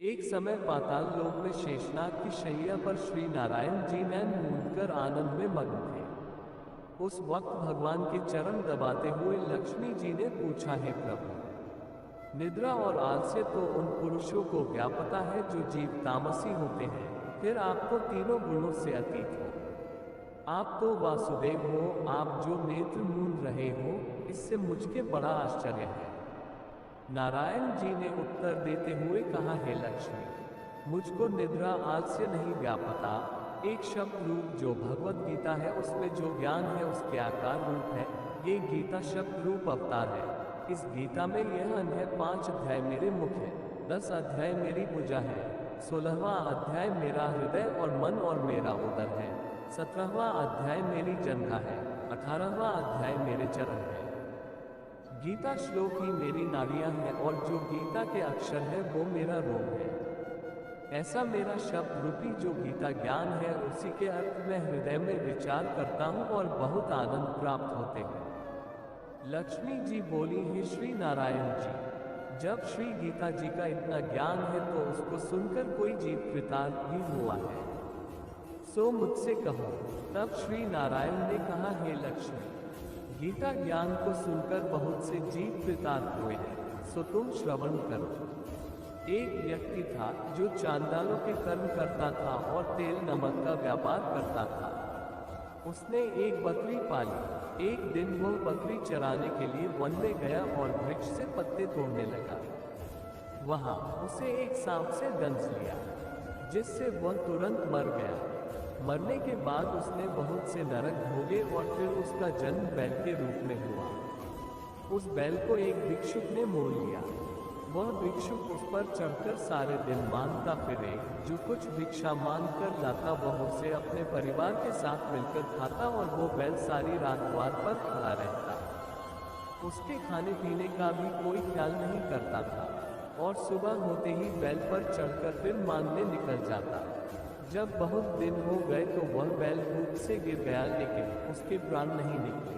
एक समय पाताल लोक में शेषनाग की शैया पर श्री नारायण जी नैन मूंदकर आनंद में मग्न थे। उस वक्त भगवान के चरण दबाते हुए लक्ष्मी जी ने पूछा, है प्रभु, निद्रा और आलस्य तो उन पुरुषों को क्या पता है जो जीव तामसी होते हैं, फिर आप तो तीनों गुणों से अतीत हो। आप तो वासुदेव हो, आप जो नेत्र मूंद रहे हो, इससे मुझके बड़ा आश्चर्य है। नारायण जी ने उत्तर देते हुए कहा, हे लक्ष्मी, मुझको निद्रा आलस्य नहीं व्यापता। एक शब्द रूप जो भगवत गीता है उसमें जो ज्ञान है उसके आकार रूप है। ये गीता शब्द रूप अवतार है। इस गीता में यह अन्य 5 अध्याय मेरे मुख है, 10 अध्याय मेरी भुजा है, 16वां अध्याय मेरा हृदय और मन और मेरा उदर है, 17वां अध्याय मेरी जंघा है, 18वां अध्याय मेरे चरण है। गीता श्लोक ही मेरी नाड़ियां हैं और जो गीता के अक्षर है वो मेरा रोम है। ऐसा मेरा शब्द रूपी जो गीता ज्ञान है उसी के अर्थ में हृदय में विचार करता हूँ और बहुत आनंद प्राप्त होते हैं। लक्ष्मी जी बोली, हे श्री नारायण जी, जब श्री गीता जी का इतना ज्ञान है तो उसको सुनकर कोई जीव कृतार्थ भी हुआ है, सो मुझसे कहो। तब श्री नारायण ने कहा, हे लक्ष्मी, गीता ज्ञान को सुनकर बहुत से जीव कृतार्थ हुए हैं, सो तुम श्रवण करो। एक व्यक्ति था जो चांडालों के कर्म करता था और तेल नमक का व्यापार करता था। उसने एक बकरी पाली। एक दिन वह बकरी चराने के लिए वन में गया और वृक्ष से पत्ते तोड़ने लगा। वहां उसे एक सांप से दंश लिया, जिससे वह तुरंत मर गया। मरने के बाद उसने बहुत से नरक भोगे और फिर उसका जन्म बैल के रूप में हुआ। उस बैल को एक भिक्षुक ने मोल लिया। वह भिक्षुक उस पर चढ़कर सारे दिन मांगता फिरे। जो कुछ भिक्षा मांग कर लाता वह उसे अपने परिवार के साथ मिलकर खाता और वो बैल सारी रात द्वार पर खड़ा रहता। उसके खाने पीने का भी कोई ख्याल नहीं करता था और सुबह होते ही बैल पर चढ़कर फिर मांगने निकल जाता। जब बहुत दिन हो गए तो वह बैल भूख से गिर गया, लेकिन उसके प्राण नहीं निकले।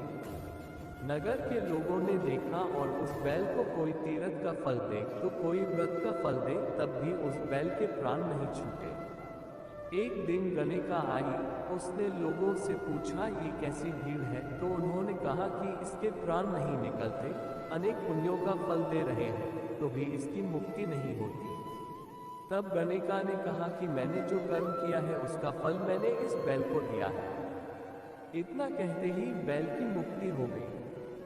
नगर के लोगों ने देखा और उस बैल को कोई तीर्थ का फल दे तो कोई व्रत का फल दे, तब भी उस बैल के प्राण नहीं छूटे। एक दिन गणिका आई। उसने लोगों से पूछा, ये कैसी भीड़ है? तो उन्होंने कहा कि इसके प्राण नहीं निकलते, अनेक पुण्यों का फल दे रहे हैं तो भी इसकी मुक्ति नहीं होती। तब गणिका ने कहा कि मैंने जो कर्म किया है उसका फल मैंने इस बैल को दिया है। इतना कहते ही बैल की मुक्ति हो गई।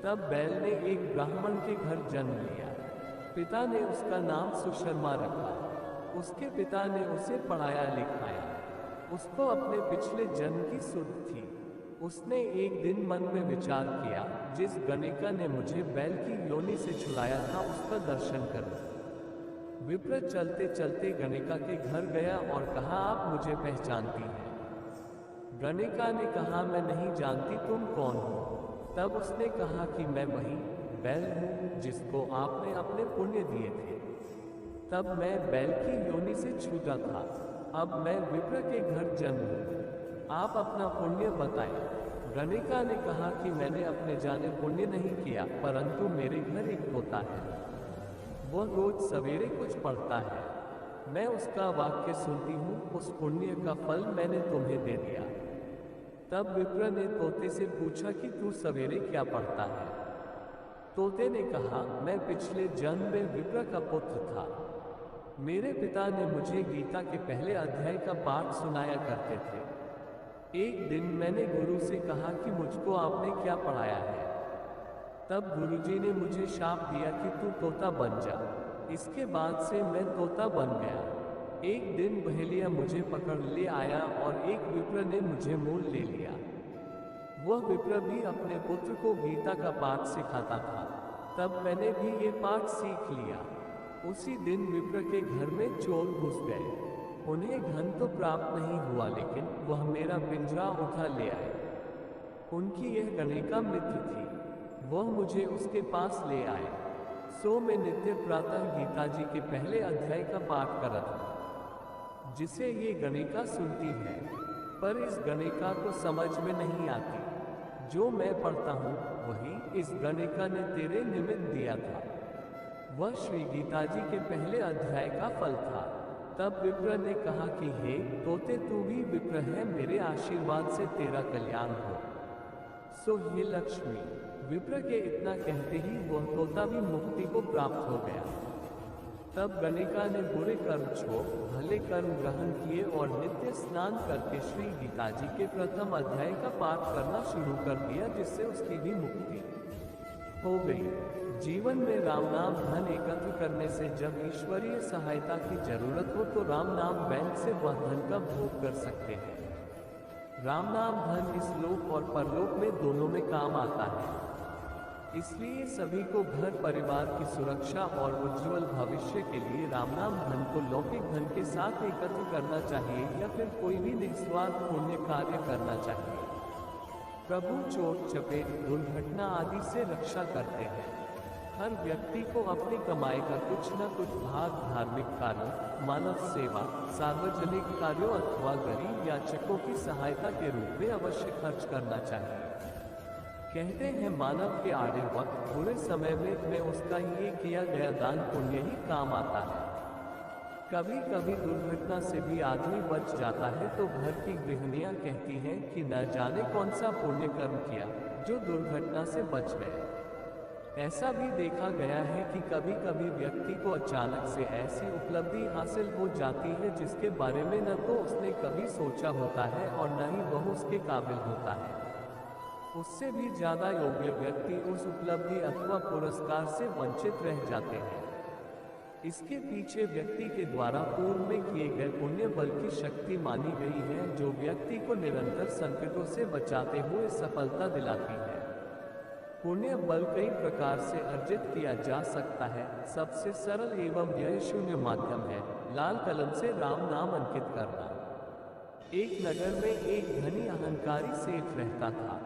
तब बैल ने एक ब्राह्मण के घर जन्म लिया। पिता ने उसका नाम सुशर्मा रखा। उसके पिता ने उसे पढ़ाया लिखाया। उसको अपने पिछले जन्म की सुध थी। उसने एक दिन मन में विचार किया, जिस गणिका ने मुझे बैल की योनि से छुड़ाया था उसका दर्शन करूं। विप्र चलते चलते गणिका के घर गया और कहा, आप मुझे पहचानती हैं? गणिका ने कहा, मैं नहीं जानती, तुम कौन हो? तब उसने कहा कि मैं वही बैल हूँ जिसको आपने अपने पुण्य दिए थे। तब मैं बैल की योनि से छूटा था, अब मैं विप्र के घर जन्म हूँ। आप अपना पुण्य बताएं। गणिका ने कहा कि मैंने अपने जाने पुण्य नहीं किया, परंतु मेरे घर एक तोता है। वह रोज सवेरे कुछ पढ़ता है, मैं उसका वाक्य सुनती हूँ, उस पुण्य का फल मैंने तुम्हें दे दिया। तब विप्र ने तोते से पूछा कि तू सवेरे क्या पढ़ता है? तोते ने कहा, मैं पिछले जन्म में विप्र का पुत्र था। मेरे पिता ने मुझे गीता के पहले अध्याय का पाठ सुनाया करते थे। एक दिन मैंने गुरु से कहा कि मुझको आपने क्या पढ़ाया है? तब गुरुजी ने मुझे शाप दिया कि तू तोता बन जा। इसके बाद से मैं तोता बन गया। एक दिन बहेलिया मुझे पकड़ ले आया और एक विप्र ने मुझे मोल ले लिया। वह विप्र भी अपने पुत्र को गीता का पाठ सिखाता था। तब मैंने भी ये पाठ सीख लिया। उसी दिन विप्र के घर में चोर घुस गए। उन्हें धन तो प्राप्त नहीं हुआ, लेकिन वह मेरा पिंजरा उठा ले आए। उनकी यह गणिका मित्र थी। वह मुझे उसके पास ले आए। सो मैं नित्य प्रातः गीता जी के पहले अध्याय का पाठ करता था, जिसे ये गणिका सुनती है, पर इस गणिका को समझ में नहीं आती। जो मैं पढ़ता हूँ वही इस गणिका ने तेरे निमित्त दिया था। वह श्री गीता जी के पहले अध्याय का फल था। तब विप्र ने कहा कि हे तोते, तू भी विप्र है, मेरे आशीर्वाद से तेरा कल्याण हो। सो हे लक्ष्मी। विप्र के इतना कहते ही वह तोता भी मुक्ति को प्राप्त हो गया। तब गणिका ने बुरे कर्म छोड़ भले कर्म ग्रहण किए और नित्य स्नान करके श्री गीता जी के प्रथम अध्याय का पाठ करना शुरू कर दिया, जिससे उसकी भी मुक्ति हो गई। जीवन में राम नाम धन एकत्र करने से जब ईश्वरीय सहायता की जरूरत हो तो राम नाम बैंक से वह धन का भोग कर सकते हैं। राम नाम धन इस लोक और परलोक में दोनों में काम आता है। इसलिए सभी को घर परिवार की सुरक्षा और उज्जवल भविष्य के लिए राम नाम धन को लौकिक धन के साथ एकत्र करना चाहिए या फिर कोई भी निस्वार्थ पुण्य कार्य करना चाहिए। प्रभु चोट चपेट दुर्घटना आदि से रक्षा करते हैं। हर व्यक्ति को अपनी कमाई का कुछ न कुछ भाग धार्मिक कार्यों, मानव सेवा, सार्वजनिक कार्यों अथवा गरीब याचकों की सहायता के रूप में अवश्य खर्च करना चाहिए। कहते हैं मानव के आड़े वक्त बुरे समय में उसका ये किया गया दान पुण्य ही काम आता है। कभी कभी दुर्घटना से भी आदमी बच जाता है तो घर की गृहिणियां कहती हैं कि न जाने कौन सा पुण्य कर्म किया जो दुर्घटना से बच गए। ऐसा भी देखा गया है कि कभी कभी व्यक्ति को अचानक से ऐसी उपलब्धि हासिल हो जाती है जिसके बारे में न तो उसने कभी सोचा होता है और न ही वह उसके काबिल होता है। उससे भी ज्यादा योग्य व्यक्ति उस उपलब्धि अथवा पुरस्कार से वंचित रह जाते हैं। इसके पीछे व्यक्ति के द्वारा पूर्व में किए गए पुण्य बल की शक्ति मानी गई है, जो व्यक्ति को निरंतर संकटों से बचाते हुए सफलता दिलाती है। पुण्य बल कई प्रकार से अर्जित किया जा सकता है। सबसे सरल एवं व्यय शून्य माध्यम है लाल कलम से राम नाम अंकित करना। एक नगर में एक धनी अहंकारी सेठ रहता था।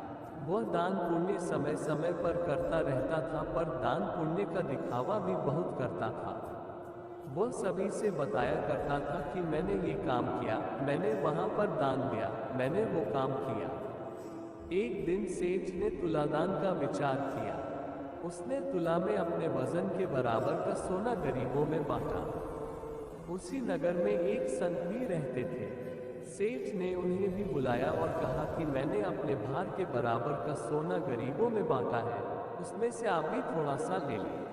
वह दान पुण्य समय समय पर करता रहता था, पर दान पुण्य का दिखावा भी बहुत करता था। वह सभी से बताया करता था कि मैंने ये काम किया, मैंने वहां पर दान दिया, मैंने वो काम किया। एक दिन सेठ ने तुलादान का विचार किया। उसने तुला में अपने वजन के बराबर का सोना गरीबों में बांटा। उसी नगर में एक संत भी रहते थे। सेठ ने उन्हें भी बुलाया और कहा कि मैंने अपने भार के बराबर का सोना गरीबों में बांटा है, उसमें से आप भी थोड़ा सा ले लें।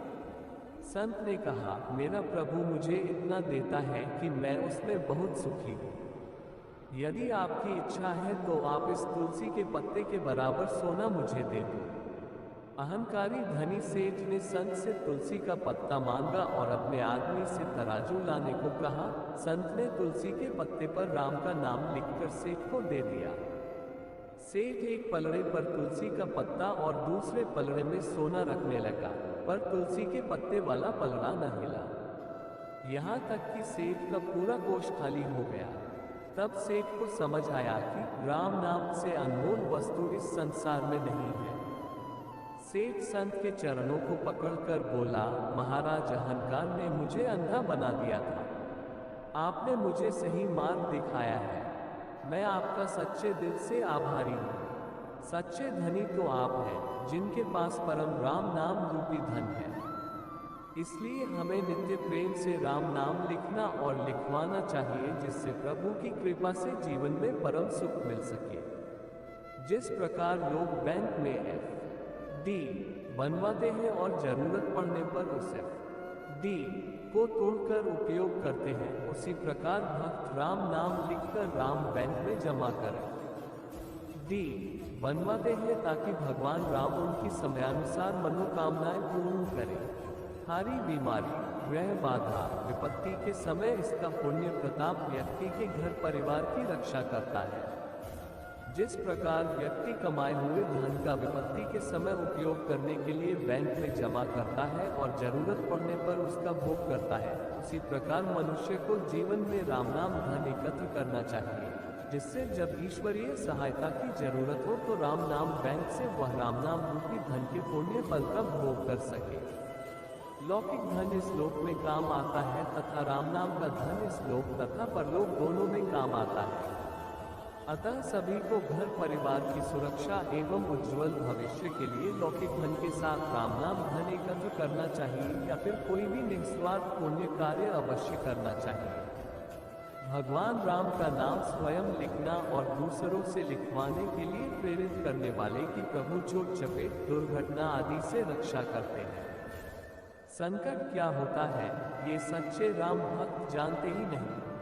संत ने कहा, मेरा प्रभु मुझे इतना देता है कि मैं उसमें बहुत सुखी हूँ। यदि आपकी इच्छा है तो आप इस तुलसी के पत्ते के बराबर सोना मुझे दे दो। अहंकारी धनी सेठ ने संत से तुलसी का पत्ता मांगा और अपने आदमी से तराजू लाने को कहा। संत ने तुलसी के पत्ते पर राम का नाम लिखकर सेठ को दे दिया। सेठ एक पलड़े पर तुलसी का पत्ता और दूसरे पलड़े में सोना रखने लगा, पर तुलसी के पत्ते वाला पलड़ा न हिला। यहाँ तक कि सेठ का पूरा कोष खाली हो गया। तब सेठ को समझ आया कि राम नाम से अनमोल वस्तु इस संसार में नहीं है। सेठ संत के चरणों को पकड़कर बोला, महाराज, अहंकार ने मुझे अंधा बना दिया था। आपने मुझे सही मार्ग दिखाया है। मैं आपका सच्चे दिल से आभारी हूँ। सच्चे धनी तो आप हैं, जिनके पास परम राम नाम रूपी धन है। इसलिए हमें नित्य प्रेम से राम नाम लिखना और लिखवाना चाहिए, जिससे प्रभु की कृपा से जीवन में परम सुख मिल सके। जिस प्रकार लोग बैंक में FD बनवाते हैं और जरूरत पड़ने पर उसे FD को तोड़कर उपयोग करते हैं, उसी प्रकार भक्त राम नाम लिखकर राम बैंक में जमा करें। D बनवाते हैं ताकि भगवान राम उनकी समयानुसार मनोकामनाएं पूर्ण करें। हारी बीमारी, ग्रह बाधा, विपत्ति के समय इसका पुण्य प्रताप व्यक्ति के घर परिवार की रक्षा करता है। जिस प्रकार व्यक्ति कमाए हुए धन का विपत्ति के समय उपयोग करने के लिए बैंक में जमा करता है और जरूरत पड़ने पर उसका भोग करता है, उसी प्रकार मनुष्य को जीवन में राम नाम धन एकत्र करना चाहिए, जिससे जब ईश्वरीय सहायता की जरूरत हो तो राम नाम बैंक से वह राम नाम रूपी धन के पुण्य फल का भोग कर सके। लौकिक धन इस लोक में काम आता है तथा राम नाम का धन इस लोक तथा परलोक दोनों में काम आता है। अतः सभी को घर परिवार की सुरक्षा एवं उज्जवल भविष्य के लिए लौकिक धन के साथ राम नाम धन एकत्र करना चाहिए या फिर कोई भी निस्वार्थ पुण्य कार्य अवश्य करना चाहिए। भगवान राम का नाम स्वयं लिखना और दूसरों से लिखवाने के लिए प्रेरित करने वाले की प्रभु चोट चपेट दुर्घटना आदि से रक्षा करते हैं। संकट क्या होता है, ये सच्चे राम भक्त जानते ही नहीं।